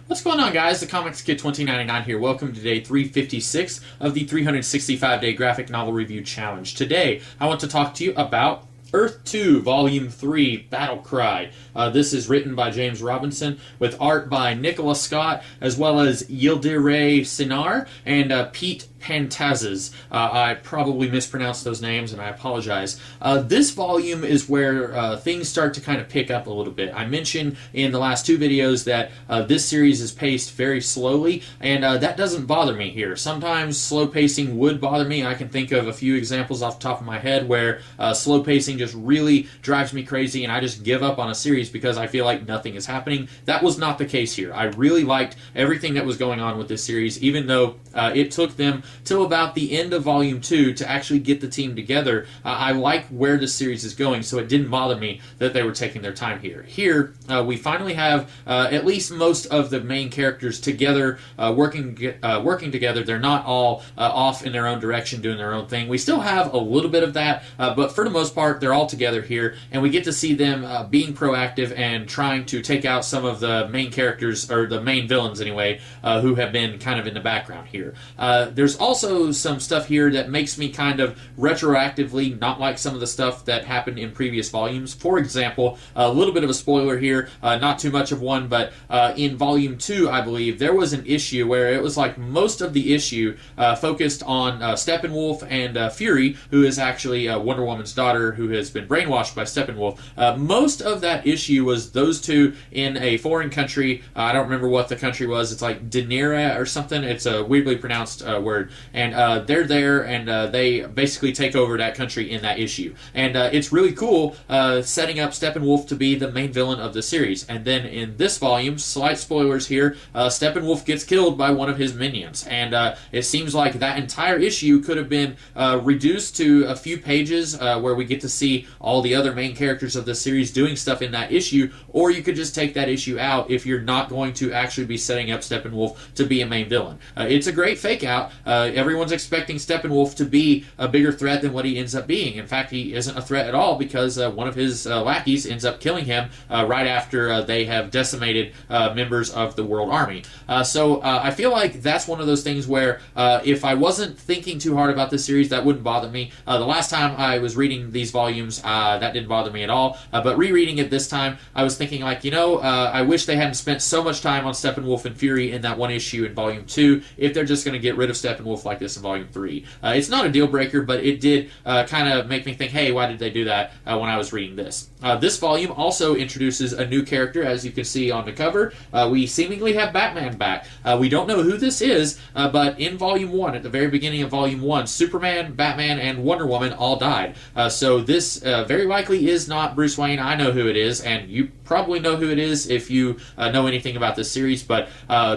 What's going on, guys? The Comics Kid 2099 here. Welcome to day 356 of the 365-day graphic novel review challenge. Today, I want to talk to you about Earth 2, Volume 3, Battle Cry. This is written by James Robinson with art by Nicola Scott, as well as Yildiray Cinar and Pete Pantazes. I probably mispronounced those names, and I apologize. This volume is where things start to kind of pick up a little bit. I mentioned in the last two videos that this series is paced very slowly, and that doesn't bother me here. Sometimes slow pacing would bother me. I can think of a few examples off the top of my head where slow pacing just really drives me crazy, and I just give up on a series because I feel like nothing is happening. That was not the case here. I really liked everything that was going on with this series, even though it took them till about the end of Volume 2 to actually get the team together. I like where the series is going, so it didn't bother me that they were taking their time here. Here, we finally have at least most of the main characters together, working together. They're not all off in their own direction, doing their own thing. We still have a little bit of that, but for the most part, they're all together here, and we get to see them being proactive and trying to take out some of the main characters, or the main villains anyway, who have been kind of in the background here. There's also some stuff here that makes me kind of retroactively not like some of the stuff that happened in previous volumes. For example, a little bit of a spoiler here, not too much of one, but in Volume 2, I believe, there was an issue where it was like most of the issue focused on Steppenwolf and Fury, who is actually Wonder Woman's daughter, who has been brainwashed by Steppenwolf. Most of that issue was those two in a foreign country. I don't remember what the country was. It's like Denira or something. It's a weirdly pronounced word. And they're there, and they basically take over that country in that issue. And it's really cool setting up Steppenwolf to be the main villain of the series. And then in this volume, slight spoilers here, Steppenwolf gets killed by one of his minions. And it seems like that entire issue could have been reduced to a few pages where we get to see all the other main characters of the series doing stuff in that issue, or you could just take that issue out if you're not going to actually be setting up Steppenwolf to be a main villain. It's a great fake out. Everyone's expecting Steppenwolf to be a bigger threat than what he ends up being. In fact, he isn't a threat at all because one of his lackeys ends up killing him right after they have decimated members of the World Army. So I feel like that's one of those things where if I wasn't thinking too hard about this series, that wouldn't bother me. The last time I was reading these volumes, that didn't bother me at all. But rereading it this time, I was thinking like, I wish they hadn't spent so much time on Steppenwolf and Fury in that one issue in Volume 2 if they're just going to get rid of Steppenwolf like this in Volume 3. It's not a deal breaker, but it did kind of make me think, hey, why did they do that when I was reading this? This volume also introduces a new character, as you can see on the cover. We seemingly have Batman back. We don't know who this is, but in Volume 1, at the very beginning of Volume 1, Superman, Batman, and Wonder Woman all died. So this very likely is not Bruce Wayne. I know who it is, and you probably know who it is if you know anything about this series, but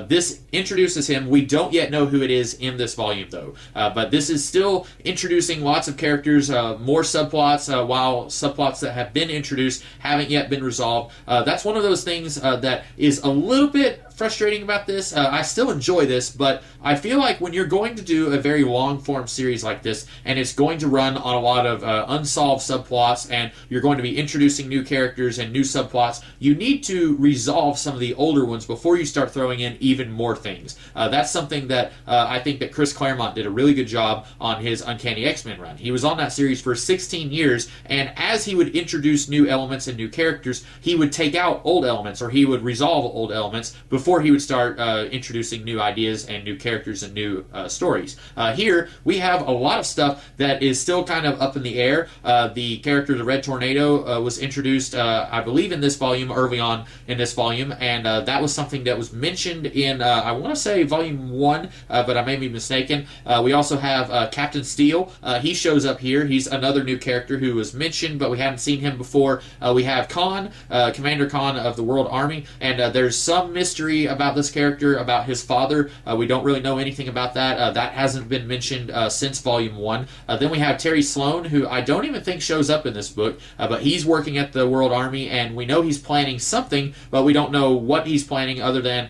this introduces him. We don't yet know who it is in this volume, though. But this is still introducing lots of characters, more subplots, while subplots that have been introduced haven't yet been resolved. That's one of those things that is a little bit frustrating about this. I still enjoy this, but I feel like when you're going to do a very long-form series like this, and it's going to run on a lot of unsolved subplots, and you're going to be introducing new characters and new subplots, you need to resolve some of the older ones before you start throwing in even more things. That's something that I think that Chris Claremont did a really good job on his Uncanny X-Men run. He was on that series for 16 years, and as he would introduce new elements and new characters, he would take out old elements, or he would resolve old elements before he would start introducing new ideas and new characters and new stories. Here, we have a lot of stuff that is still kind of up in the air. The character, the Red Tornado, was introduced, I believe, in this volume, early on in this volume, and that was something that was mentioned in, I want to say, Volume 1, but I may be mistaken. We also have Captain Steel. He shows up here. He's another new character who was mentioned, but we hadn't seen him before. We have Khan, Commander Khan of the World Army, and there's some mystery about this character, about his father. We don't really know anything about that. That hasn't been mentioned since Volume 1. Then we have Terry Sloan, who I don't even think shows up in this book, but he's working at the World Army, and we know he's planning something, but we don't know what he's planning other than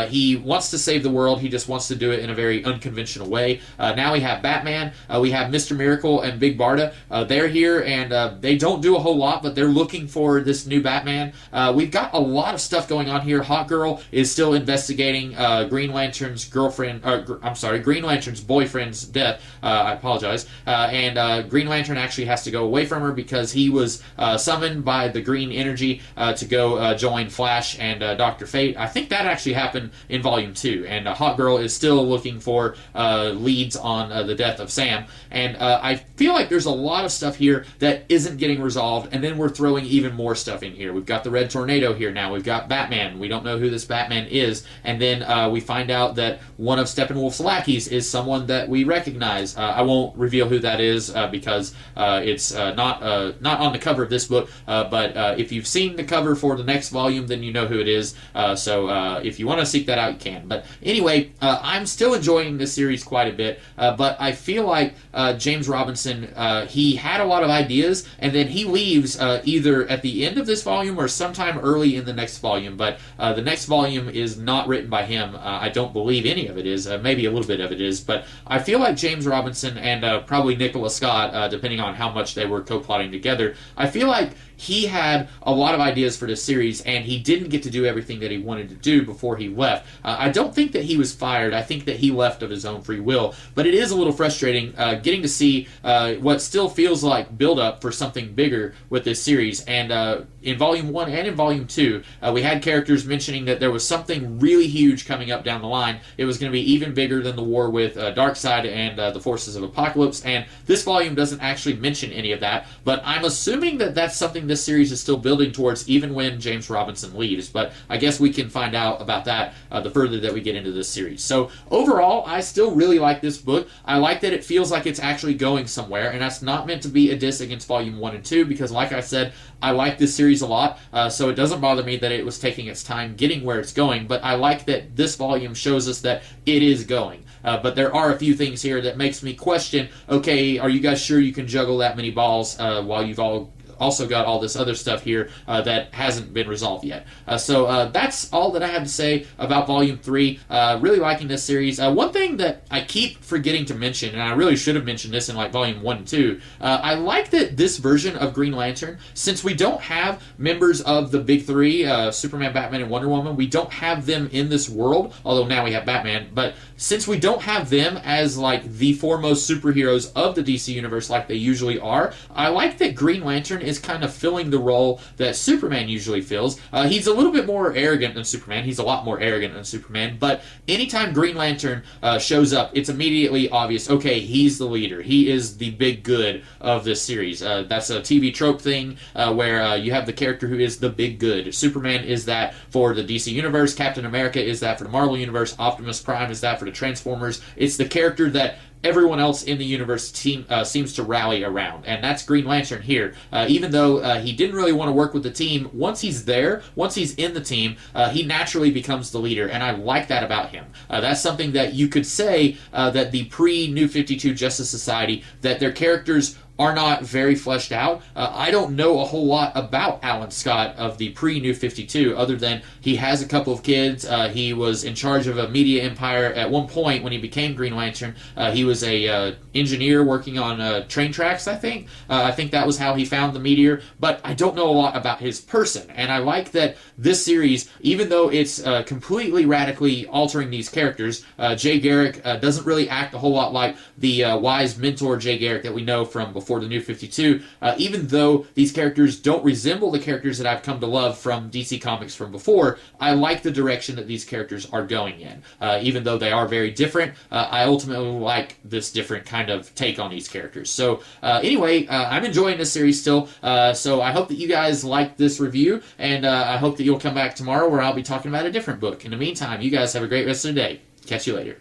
he wants to save the world. He just wants to do it in a very unconventional way. Now we have Batman. We have Mr. Miracle and Big Barda. They're here, and they don't do a whole lot, but they're looking for this new Batman. We've got a lot of stuff going on here. Hawkgirl is still investigating Green Lantern's Green Lantern's boyfriend's death. I apologize. And Green Lantern actually has to go away from her because he was summoned by the green energy to go join Flash and Dr. Fate. I think that actually happened in Volume 2, and Hawkgirl is still looking for leads on the death of Sam. And I feel like there's a lot of stuff here that isn't getting resolved, and then we're throwing even more stuff in here. We've got the Red Tornado here now. We've got Batman. We don't know who this Batman is. And then we find out that one of Steppenwolf's lackeys is someone that we recognize. I won't reveal who that is because it's not on the cover of this book, but if you've seen the cover for the next volume, then you know who it is. So if you want to seek that out, you can. But anyway, I'm still enjoying this series quite a bit, but I feel like James Robinson, he had a lot of ideas, and then he leaves either at the end of this volume or sometime early in the next volume. But the next volume is not written by him. I don't believe any of it is. Maybe a little bit of it is. But I feel like James Robinson and probably Nicola Scott, depending on how much they were co-plotting together, I feel like he had a lot of ideas for this series, and he didn't get to do everything that he wanted to do before he left. I don't think that he was fired. I think that he left of his own free will. But it is a little frustrating getting to see what still feels like build-up for something bigger with this series. And in Volume 1 and in Volume 2, we had characters mentioning that there was something really huge coming up down the line. It was going to be even bigger than the war with Darkseid and the Forces of Apocalypse. And this volume doesn't actually mention any of that. But I'm assuming that that's something this series is still building towards even when James Robinson leaves. But I guess we can find out about that the further that we get into this series. So overall, I still really like this book. I like that it feels like it's actually going somewhere, and that's not meant to be a diss against Volume 1 and 2, because like I said, I like this series a lot, so it doesn't bother me that it was taking its time getting where it's going, but I like that this volume shows us that it is going. But there are a few things here that makes me question, okay, are you guys sure you can juggle that many balls while you've also got all this other stuff here that hasn't been resolved yet. So that's all that I have to say about Volume 3. Really liking this series. One thing that I keep forgetting to mention, and I really should have mentioned this in like Volume 1 and 2, I like that this version of Green Lantern, since we don't have members of the big three, Superman, Batman, and Wonder Woman, we don't have them in this world, although now we have Batman, but since we don't have them as like the foremost superheroes of the DC Universe like they usually are, I like that Green Lantern is kind of filling the role that Superman usually fills. He's a little bit more arrogant than Superman. He's a lot more arrogant than Superman, but anytime Green Lantern shows up, it's immediately obvious, okay, he's the leader. He is the big good of this series. That's a TV trope thing where you have the character who is the big good. Superman is that for the DC Universe. Captain America is that for the Marvel Universe. Optimus Prime is that for the Transformers. It's the character that everyone else in the universe seems to rally around, and that's Green Lantern here. Even though he didn't really want to work with the team, once he's there, once he's in the team, he naturally becomes the leader, and I like that about him. That's something that you could say that the pre-New 52 Justice Society, that their characters are not very fleshed out. I don't know a whole lot about Alan Scott of the pre-New 52, other than he has a couple of kids. He was in charge of a media empire at one point when he became Green Lantern. He was a engineer working on train tracks, I think. I think that was how he found the meteor, but I don't know a lot about his person, and I like that this series, even though it's completely radically altering these characters, Jay Garrick doesn't really act a whole lot like the wise mentor Jay Garrick that we know from before the New 52, even though these characters don't resemble the characters that I've come to love from DC Comics from before. I like the direction that these characters are going in. Even though they are very different, I ultimately like this different kind of take on these characters. So anyway, I'm enjoying this series still, so I hope that you guys like this review, and I hope that you'll come back tomorrow where I'll be talking about a different book. In the meantime, you guys have a great rest of the day. Catch you later.